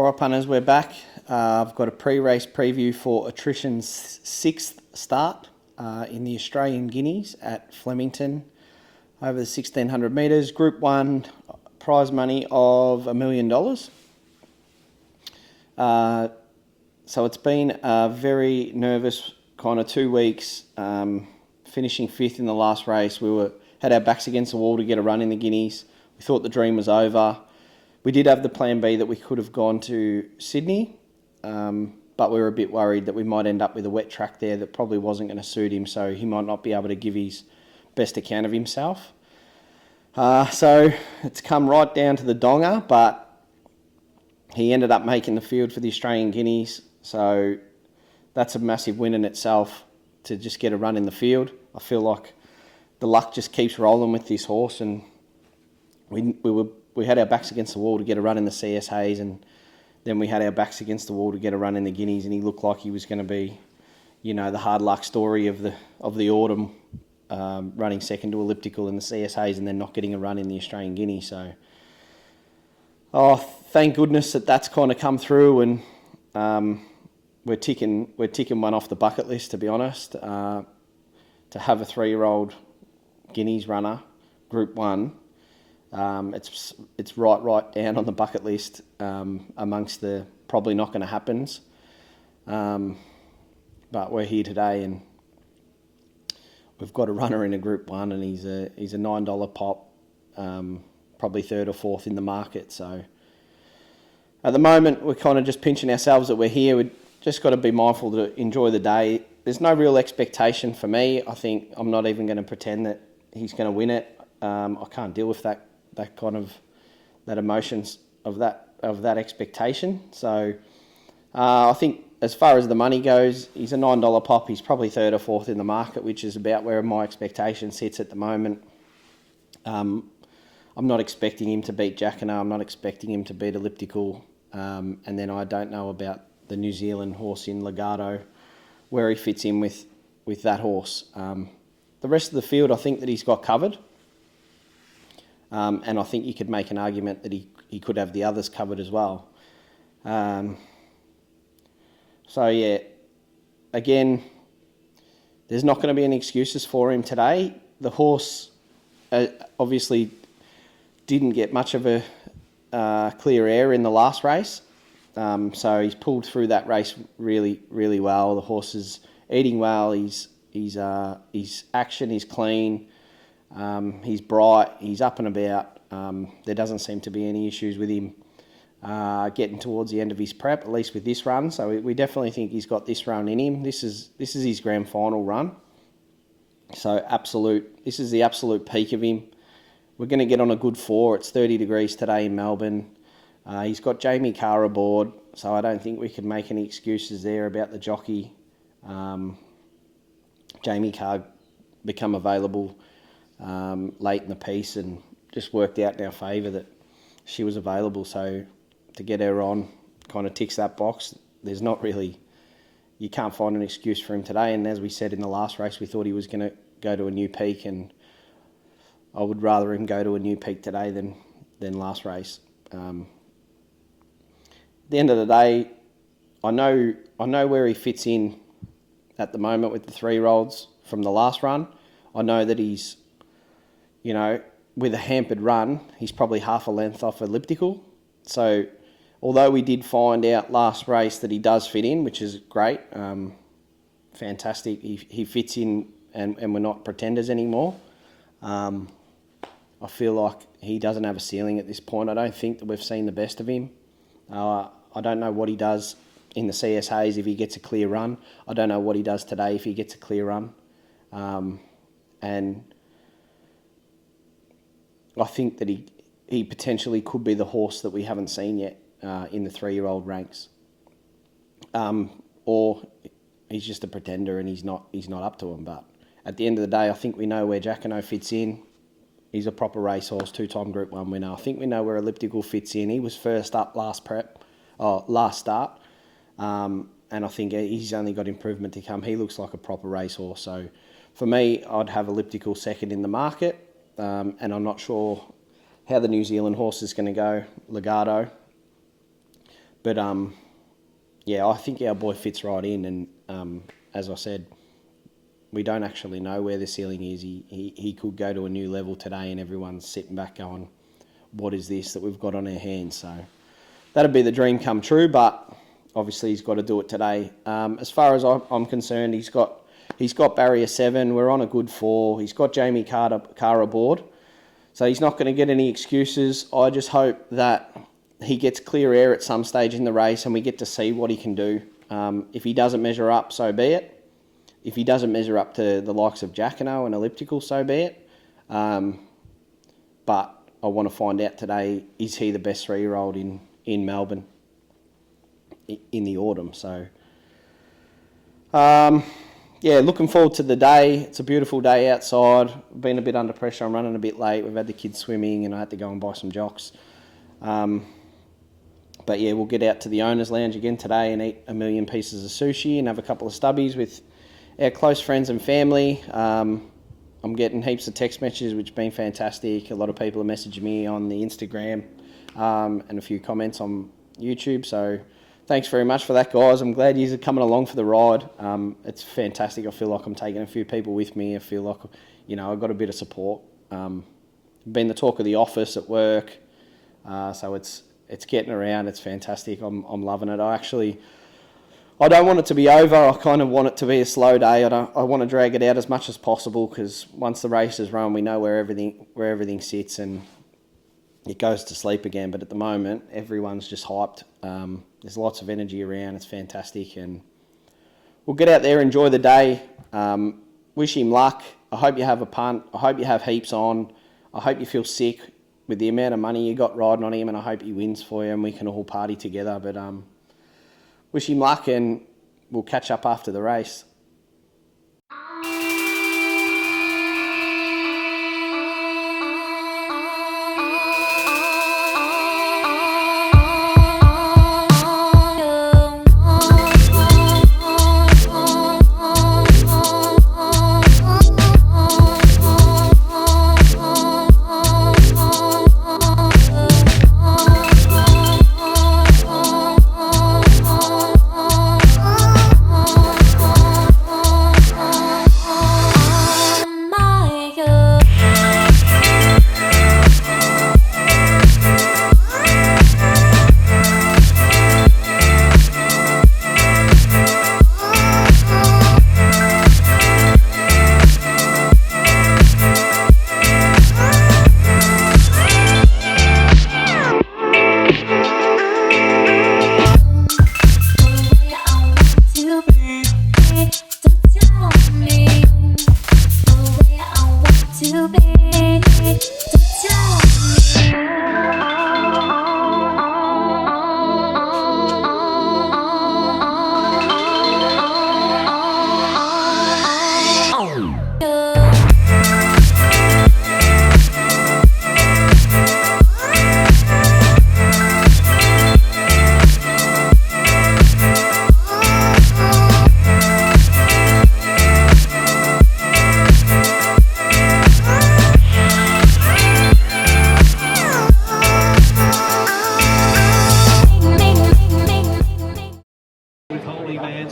All right, punters, we're back. I've got a pre-race preview for Attrition's 6th start in the Australian Guineas at Flemington over the 1600 metres. Group 1 prize money of $1 million. So it's been a very nervous kind of 2 weeks, finishing 5th in the last race. We had our backs against the wall to get a run in the Guineas. We thought the dream was over. We did have the plan B that we could have gone to Sydney, but we were a bit worried that we might end up with a wet track there that probably wasn't going to suit him, so he might not be able to give his best account of himself. So it's come right down to the donger, but he ended up making the field for the Australian Guineas, so that's a massive win in itself to just get a run in the field. I feel like the luck just keeps rolling with this horse, and we had our backs against the wall to get a run in the CS Hayes, and then we had our backs against the wall to get a run in the Guineas, and he looked like he was going to be, you know, the hard luck story of the autumn, running second to elliptical in the CS Hayes and then not getting a run in the Australian Guineas. So, thank goodness that's kind of come through, and we're ticking one off the bucket list, to be honest. To have a 3-year-old Guineas runner, Group 1. It's right down on the bucket list amongst the probably not going to happens. But we're here today, and we've got a runner in a Group 1, and he's a $9 pop, probably 3rd or 4th in the market. So at the moment, we're kind of just pinching ourselves that we're here. We've just got to be mindful to enjoy the day. There's no real expectation for me. I think I'm not even going to pretend that he's going to win it. I can't deal with that kind of emotions of that expectation. So I think as far as the money goes, he's a $9 pop. He's probably 3rd or 4th in the market, which is about where my expectation sits at the moment. I'm not expecting him to beat Jacquinot. I'm not expecting him to beat Elliptical. And then I don't know about the New Zealand horse in Legato, where he fits in with that horse. The rest of the field, I think that he's got covered. And I think you could make an argument that he could have the others covered as well. So yeah, again, there's not going to be any excuses for him today. The horse obviously didn't get much of a clear air in the last race. So he's pulled through that race really, really well. The horse is eating well. His action is clean. He's bright, he's up and about. There doesn't seem to be any issues with him getting towards the end of his prep, at least with this run. So we definitely think he's got this run in him. This is his grand final run. So this is the absolute peak of him. We're going to get on a good 4. It's 30 degrees today in Melbourne. He's got Jamie Carr aboard, so I don't think we can make any excuses there about the jockey. Jamie Carr become available late in the piece, and just worked out in our favour that she was available, so to get her on kind of ticks that box. There's not really, you can't find an excuse for him today, and as we said in the last race, we thought he was going to go to a new peak, and I would rather him go to a new peak today than last race. At the end of the day, I know where he fits in at the moment with the 3-year-olds from the last run. I know that he's, you know, with a hampered run, he's probably half a length off elliptical. So although we did find out last race that he does fit in, which is great, fantastic, he fits in, and we're not pretenders anymore. I feel like he doesn't have a ceiling at this point. I don't think that we've seen the best of him. I don't know what he does in the CS Hayes if he gets a clear run. I don't know what he does today if he gets a clear run. And I think that he potentially could be the horse that we haven't seen yet in the 3-year-old ranks, or he's just a pretender and he's not up to him. But at the end of the day, I think we know where Jacquinot fits in. He's a proper racehorse, 2-time Group 1 winner. I think we know where Elliptical fits in. He was first up last start, and I think he's only got improvement to come. He looks like a proper racehorse. So for me, I'd have Elliptical second in the market. And I'm not sure how the New Zealand horse is going to go, Legato. But yeah, I think our boy fits right in, and as I said, we don't actually know where the ceiling is. He could go to a new level today, and everyone's sitting back going, what is this that we've got on our hands? So that'd be the dream come true, but obviously he's got to do it today. As far as I'm concerned, he's got barrier 7. We're on a good 4. He's got Jamie Carr aboard, so he's not going to get any excuses. I just hope that he gets clear air at some stage in the race and we get to see what he can do. If he doesn't measure up, so be it. If he doesn't measure up to the likes of Jacquino and Elliptical, so be it. But I want to find out today, is he the best 3-year-old in Melbourne in the autumn? So, yeah, looking forward to the day. It's a beautiful day outside. I've been a bit under pressure. I'm running a bit late. We've had the kids swimming and I had to go and buy some jocks. But yeah, we'll get out to the owner's lounge again today and eat 1 million pieces of sushi and have a couple of stubbies with our close friends and family. I'm getting heaps of text messages, which have been fantastic. A lot of people are messaging me on the Instagram and a few comments on YouTube. So thanks very much for that, guys. I'm glad you're coming along for the ride. It's fantastic. I feel like I'm taking a few people with me. I feel like, you know, I've got a bit of support. Been the talk of the office at work. So it's getting around. It's fantastic. I'm loving it. I don't want it to be over. I kind of want it to be a slow day. I want to drag it out as much as possible, because once the race is run, we know where everything sits and it goes to sleep again. But at the moment, everyone's just hyped. There's lots of energy around. It's fantastic, and we'll get out there, enjoy the day. Wish him luck. I hope you have a punt. I hope you have heaps on. I hope you feel sick with the amount of money you got riding on him, and I hope he wins for you and we can all party together. But wish him luck, and we'll catch up after the race.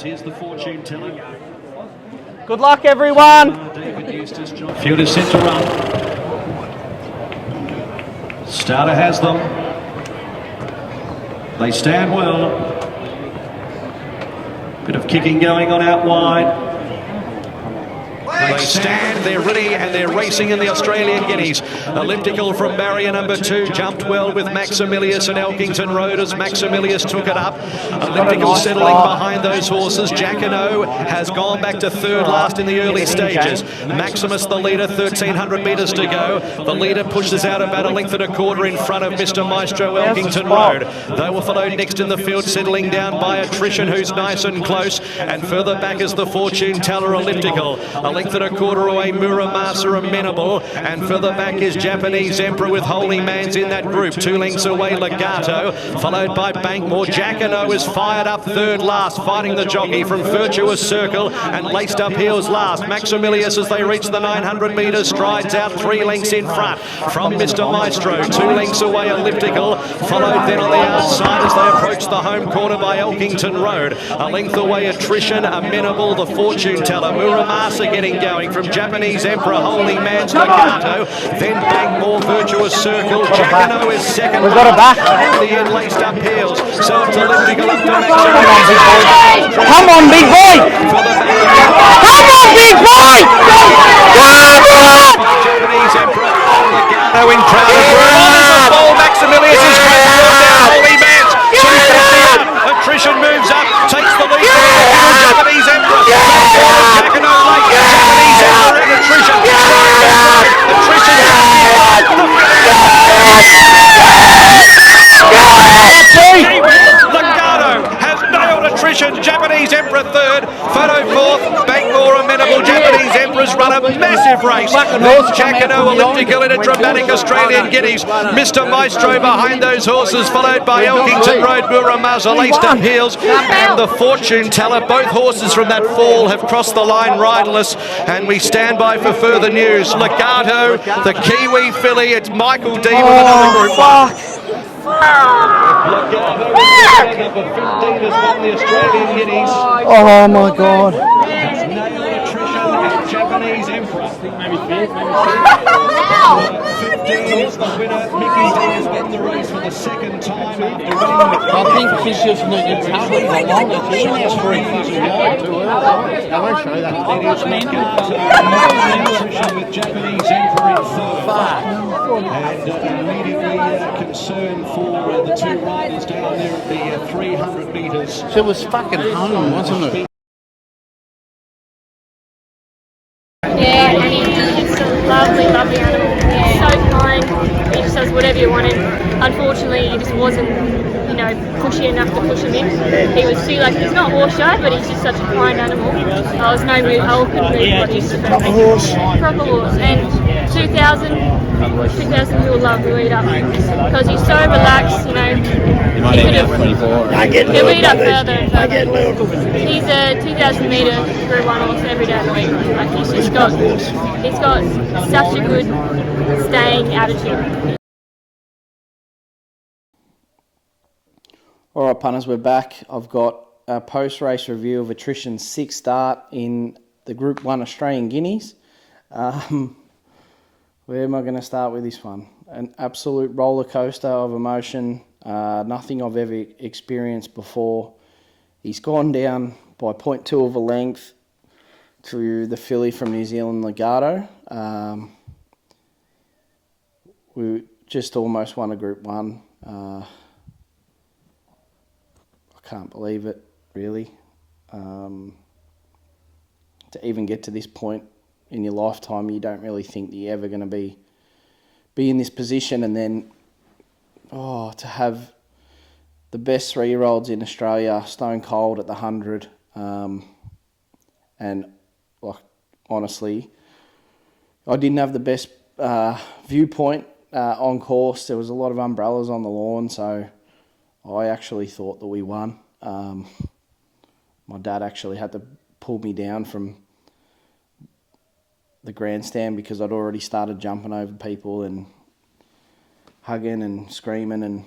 Here's the fortune teller. Good luck, everyone. Field is set to run. Starter has them. They stand well. Bit of kicking going on out wide. They stand, they're ready, and they're racing in the Australian Guineas. Elliptical from barrier number 2 jumped well with Maximilius and Elkington Road as Maximilius took it up. Elliptical settling behind those horses. Jacquino has gone back to 3rd last in the early stages. Maximus the leader, 1,300 metres to go. The leader pushes out about 1.25 lengths in front of Mr. Maestro Elkington Road. They will follow next in the field, settling down by Attrition, who's nice and close, and further back is the fortune teller Elliptical. A length length and a quarter away, Muramasa Amenable, and further back is Japanese Emperor with Holy Man's in that group. 2 lengths away, Legato, followed by Bankmore. Jacquino is fired up third last, fighting the jockey from Virtuous Circle, and Laced Up Heels last. Maximilius, as they reach the 900 metres, strides out 3 lengths in front from Mr. Maestro. 2 lengths away, Elliptical, followed then on the outside as they approach the home corner by Elkington Road. A length away, Attrition, Amenable, the Fortune Teller. Muramasa getting going from Japanese Emperor, Holy Man's Legato, then Bankmore, Virtuous Circle. Jacquino is second. We've got it back. And in the end, Laced Up Heels. So it's Elliptical up to Come on, big boy! Come on, big boy! Japanese Emperor, Legato in crowded room. There's a ball. Maximilius is great. Holy Man's 250. Attrition moves up, takes the lead. Japanese Emperor. Jacquino late. Japanese Emperor and Attrition. Attrition. Legato has nailed Attrition. Japanese Emperor third. Photo fourth. Bankmore Amenable. Japanese Emperor's run a massive race. Then Jacquino Elliptical in a dramatic Australian Guineas. Mr. Maestro behind those horses, followed by Elkington Road, Muramasa, Laced Up Heels, and the Fortune Teller. Both horses from that fall have crossed the line riderless, and we stand by for further news. Legato, the Kiwi filly. It's Michael D with another group one. Legato, number 15, has won the Australian Guineas. Oh my God. It's nailed Attrition and Japanese Emperor. 15 is the winner. Mickey D has won the race for the second time after winning I think she's just not your talent. I won't let you know. I won't show that. It is Legato, Attrition with Japanese Emperor in third. And immediately concern for the two riders down there at the 300 metres. She was fucking home, wasn't it? Yeah, and he's a lovely, lovely animal. He's so kind. He just does whatever you want him. Unfortunately, he just wasn't, pushy enough to push him in. He was too, he's not horse shy, but he's just such a kind animal. I was no mood. I couldn't move what he's proper horse. Proper horse. And 2000 he'll love the lead up because he's so relaxed. He'll lead up further and further. He's a 2,000 metre Group 1 horse every day of the week. He's got such a good staying attitude. All right, punters, we're back. I've got a post-race review of Attrition's 6th start in the Group 1 Australian Guineas. Where am I going to start with this one? An absolute roller coaster of emotion. Nothing I've ever experienced before. He's gone down by 0.2 of a length to the filly from New Zealand, Legato. We just almost won a Group 1. I can't believe it, really. To even get to this point in your lifetime, you don't really think that you're ever going to be in this position, and then to have the best 3-year-olds in Australia stone cold at the 100, and honestly, I didn't have the best viewpoint on course. There was a lot of umbrellas on the lawn, so I actually thought that we won. My dad actually had to pull me down from the grandstand because I'd already started jumping over people and hugging and screaming, and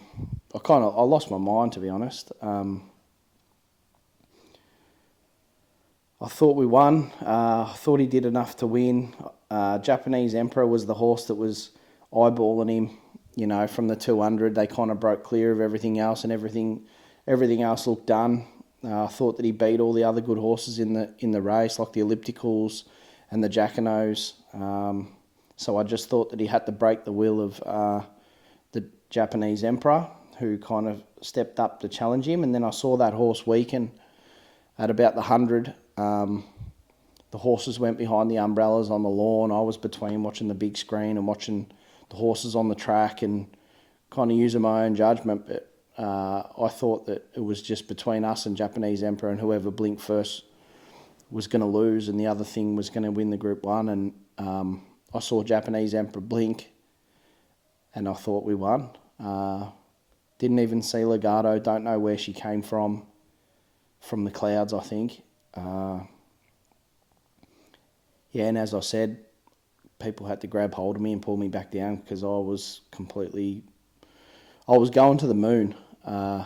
I lost my mind, to be honest. I thought we won. I thought he did enough to win. Japanese Emperor was the horse that was eyeballing him. From the 200, they kind of broke clear of everything else, and everything else looked done. I thought that he beat all the other good horses in the race, like the Ellipticals and the Jacquinos. So I just thought that he had to break the will of the Japanese Emperor, who kind of stepped up to challenge him. And then I saw that horse weaken at about the 100. The horses went behind the umbrellas on the lawn. I was between watching the big screen and watching the horses on the track and kind of using my own judgment. But I thought that it was just between us and Japanese Emperor, and whoever blinked first was going to lose and the other thing was going to win the Group 1. And I saw Japanese Emperor blink and I thought we won. Didn't even see Legato. Don't know where she came from the clouds, I think. Yeah, and as I said, people had to grab hold of me and pull me back down because I was going to the moon. I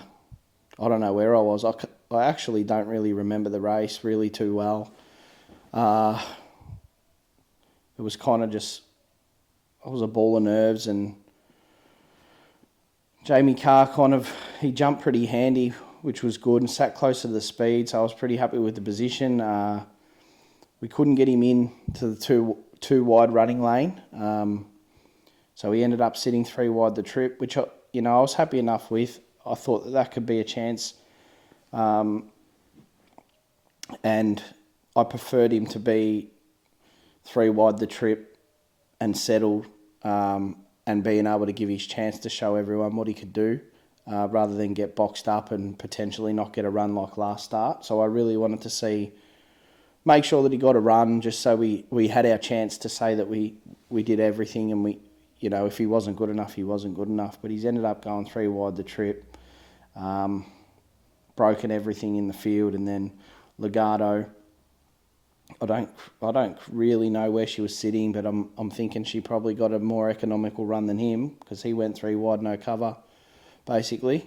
don't know where I was. I actually don't really remember the race really too well. It was kind of just, I was a ball of nerves, and Jamie Carr he jumped pretty handy, which was good, and sat closer to the speed, so I was pretty happy with the position. We couldn't get him in to the too wide running lane, so he ended up sitting 3 wide the trip, which I was happy enough with. I thought that could be a chance, and I preferred him to be 3 wide the trip and settled, and being able to give his chance to show everyone what he could do, rather than get boxed up and potentially not get a run like last start. So I really wanted to make sure that he got a run, just so we had our chance to say that we did everything, and if he wasn't good enough, he wasn't good enough. But he's ended up going 3 wide the trip, broken everything in the field, and then Legato, I don't really know where she was sitting, but I'm thinking she probably got a more economical run than him, because he went 3 wide, no cover, basically.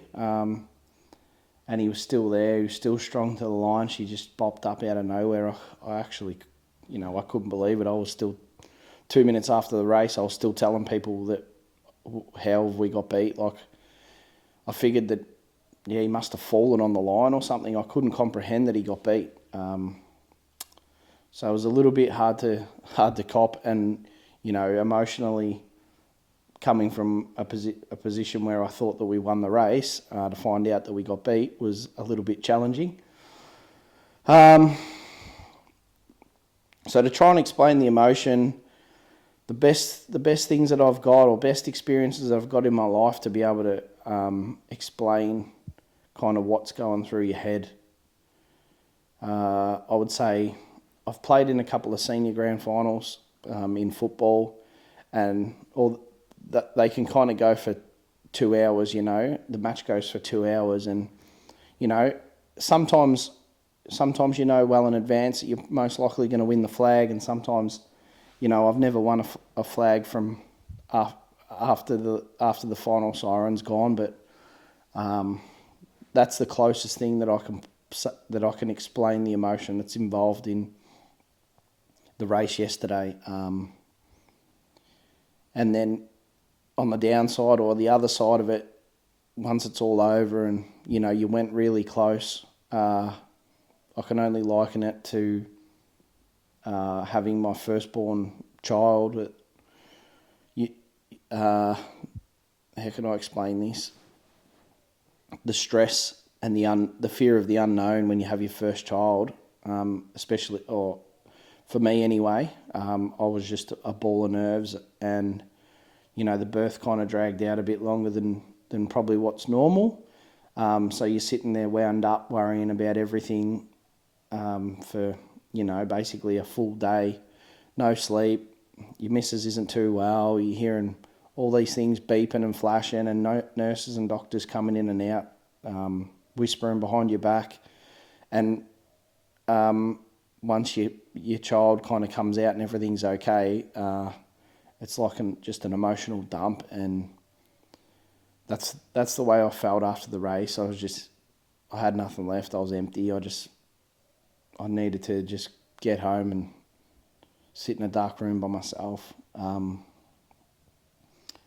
And he was still there. He was still strong to the line. She just bopped up out of nowhere. I actually, I couldn't believe it. I was still 2 minutes after the race. I was still telling people that how we got beat. Like, I figured that, he must have fallen on the line or something. I couldn't comprehend that he got beat. So it was a little bit hard to cop, and emotionally, coming from a position where I thought that we won the race, to find out that we got beat was a little bit challenging. So to try and explain the emotion, the best things that I've got, or best experiences that I've got in my life to be able to explain kind of what's going through your head, I would say I've played in a couple of senior grand finals in football, and they can kind of go for 2 hours. The match goes for 2 hours, and sometimes well in advance that you're most likely going to win the flag, and sometimes I've never won a flag from after the final siren's gone, but that's the closest thing that I can explain the emotion that's involved in the race yesterday. And then on the downside, or the other side of it, once it's all over and you went really close, I can only liken it to having my firstborn child. How can I explain this? The stress and the fear of the unknown when you have your first child, especially, or for me anyway, I was just a ball of nerves, and the birth kind of dragged out a bit longer than probably what's normal. So you're sitting there wound up, worrying about everything, for basically a full day, no sleep. Your missus isn't too well. You're hearing all these things beeping and flashing, and nurses and doctors coming in and out, whispering behind your back. And once your child kind of comes out and everything's okay, it's like just an emotional dump, and that's the way I felt after the race. I had nothing left. I was empty. I needed to just get home and sit in a dark room by myself.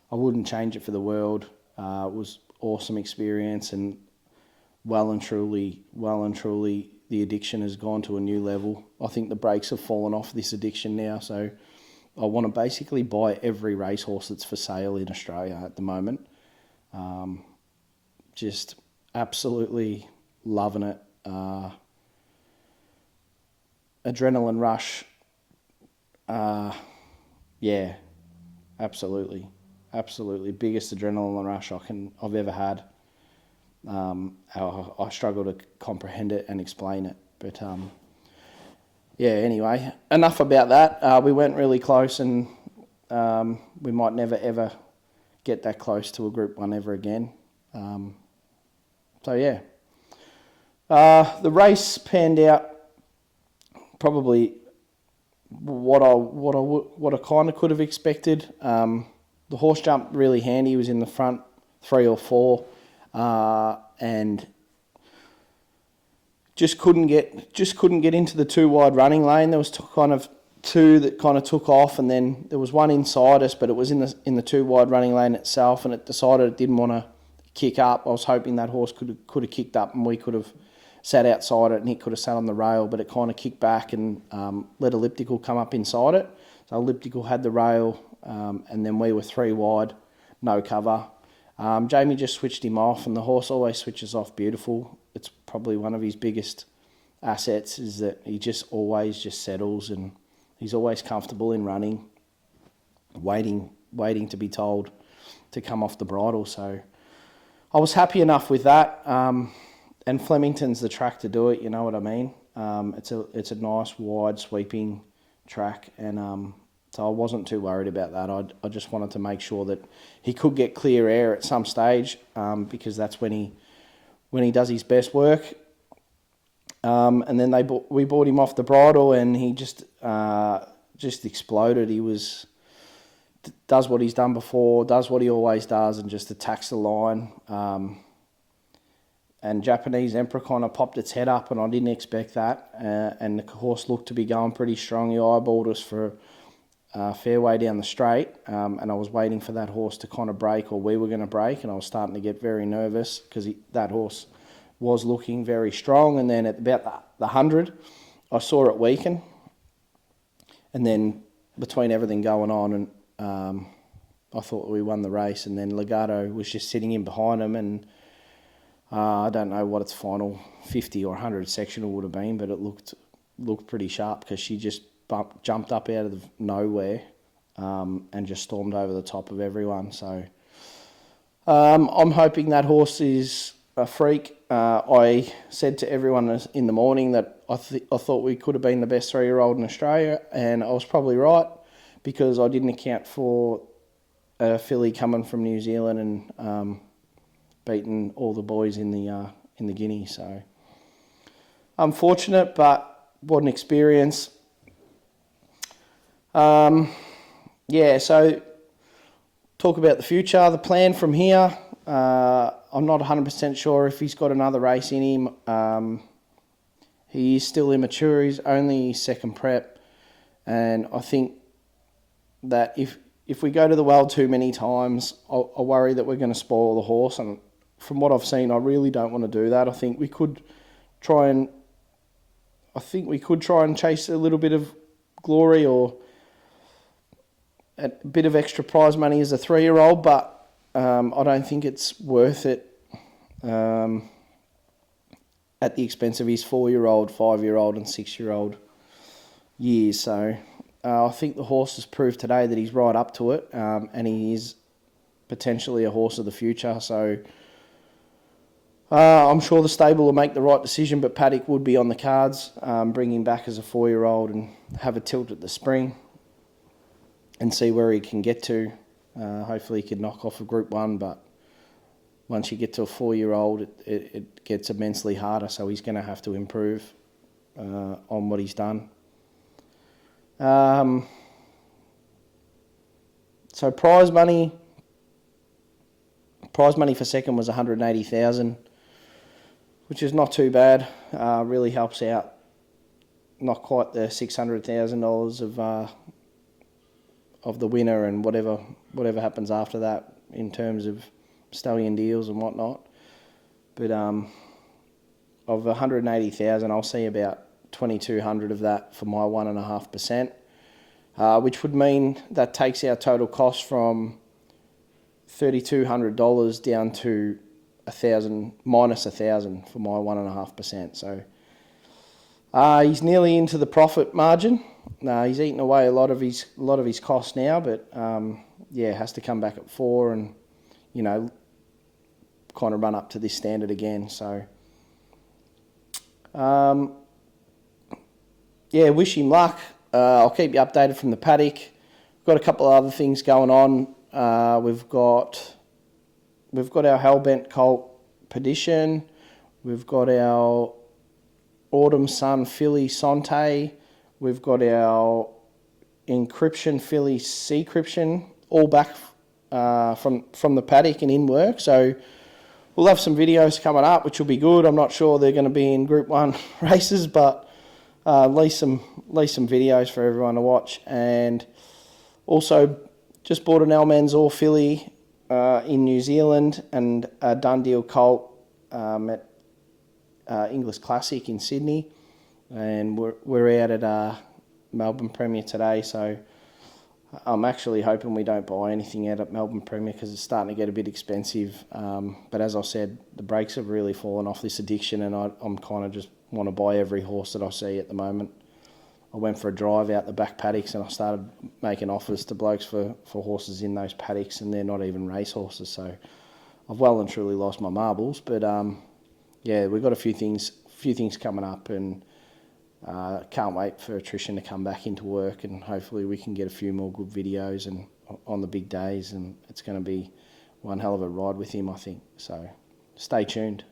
I wouldn't change it for the world. It was awesome experience, and well and truly, the addiction has gone to a new level. I think the brakes have fallen off this addiction now, so I want to basically buy every racehorse that's for sale in Australia at the moment. Just absolutely loving it. Adrenaline rush. Yeah, absolutely. Biggest adrenaline rush I've ever had. I struggle to comprehend it and explain it, but yeah, anyway, enough about that. We went really close, and we might never ever get that close to a Group 1 ever again. So yeah, the race panned out probably what I kind of could have expected. The horse jumped really handy. He was in the front 3 or 4, and just couldn't get into the 2 wide running lane. There was kind of 2 that kind of took off, and then there was 1 inside us, but it was in the 2 wide running lane itself, and it decided it didn't want to kick up. I was hoping that horse could have kicked up, and we could have sat outside it, and he could have sat on the rail, but it kind of kicked back and let Elliptical come up inside it. So Elliptical had the rail, and then we were 3 wide, no cover. Jamie just switched him off, and the horse always switches off beautiful. It's probably one of his biggest assets, is that he just always just settles, and he's always comfortable in running, waiting to be told to come off the bridle. So I was happy enough with that. And Flemington's the track to do it, you know what I mean? It's a nice, wide, sweeping track, and so I wasn't too worried about that. I just wanted to make sure that he could get clear air at some stage, because that's when he does his best work. And then we bought him off the bridle, and he just exploded. He does what he's done before, does what he always does, and just attacks the line. And Japanese Emperor kind of popped its head up, and I didn't expect that. And the horse looked to be going pretty strong. He eyeballed us for a fair way down the straight, and I was waiting for that horse to kind of break, or we were going to break, and I was starting to get very nervous because that horse was looking very strong. And then at about the 100, I saw it weaken. And then between everything going on, and I thought we won the race, and then Legato was just sitting in behind him, and I don't know what its final 50 or 100 sectional would have been, but it looked pretty sharp, because she just jumped up out of nowhere, and just stormed over the top of everyone. So I'm hoping that horse is a freak. I said to everyone in the morning that I thought we could have been the best 3-year-old in Australia, and I was probably right, because I didn't account for a filly coming from New Zealand and beating all the boys in the Guineas. So unfortunate, but what an experience. Yeah, so talk about the future, the plan from here. I'm not 100% sure if he's got another race in him. He is still immature. He's only second prep, and I think that if we go to the well too many times, I worry that we're going to spoil the horse. And from what I've seen, I really don't want to do that. I think we could try and chase a little bit of glory, or a bit of extra prize money as a 3-year-old, but I don't think it's worth it at the expense of his 4-year-old, 5-year-old and 6-year-old years. So I think the horse has proved today that he's right up to it, and he is potentially a horse of the future. So I'm sure the stable will make the right decision, but Paddock would be on the cards, bring him back as a 4-year-old and have a tilt at the spring and see where he can get to. Hopefully he can knock off a Group 1, but once you get to a 4-year-old, it gets immensely harder, so he's going to have to improve on what he's done. So prize money for second was 180,000, which is not too bad. Really helps out. Not quite the $600,000 of the winner and whatever happens after that in terms of stallion deals and whatnot. But of 180,000, I'll see about 2,200 of that for my 1.5%, which would mean that takes our total cost from $3,200 down to minus 1,000 for my 1.5%. So he's nearly into the profit margin. He's eaten away a lot of his costs now, but has to come back at 4 and kind of run up to this standard again. So yeah, wish him luck. I'll keep you updated from the paddock. We've got a couple of other things going on. We've got our Hellbent colt Perdition. We've got our Autumn Sun filly Sante. We've got our Encryption filly Secryption, all back from the paddock and in work. So we'll have some videos coming up, which will be good. I'm not sure they're going to be in Group 1 races, but at least some videos for everyone to watch. And also just bought an Almanzor filly in New Zealand and a Done Deal colt at English Classic in Sydney. And we're out at Melbourne Premier today, so I'm actually hoping we don't buy anything out at Melbourne Premier because it's starting to get a bit expensive. But as I said, the brakes have really fallen off this addiction, and I'm kind of just want to buy every horse that I see at the moment. I went for a drive out the back paddocks and I started making offers to blokes for horses in those paddocks, and they're not even racehorses. So I've well and truly lost my marbles. But yeah, we've got a few things coming up, and can't wait for Attrition to come back into work, and hopefully we can get a few more good videos and on the big days, and it's going to be one hell of a ride with him, I think. So stay tuned.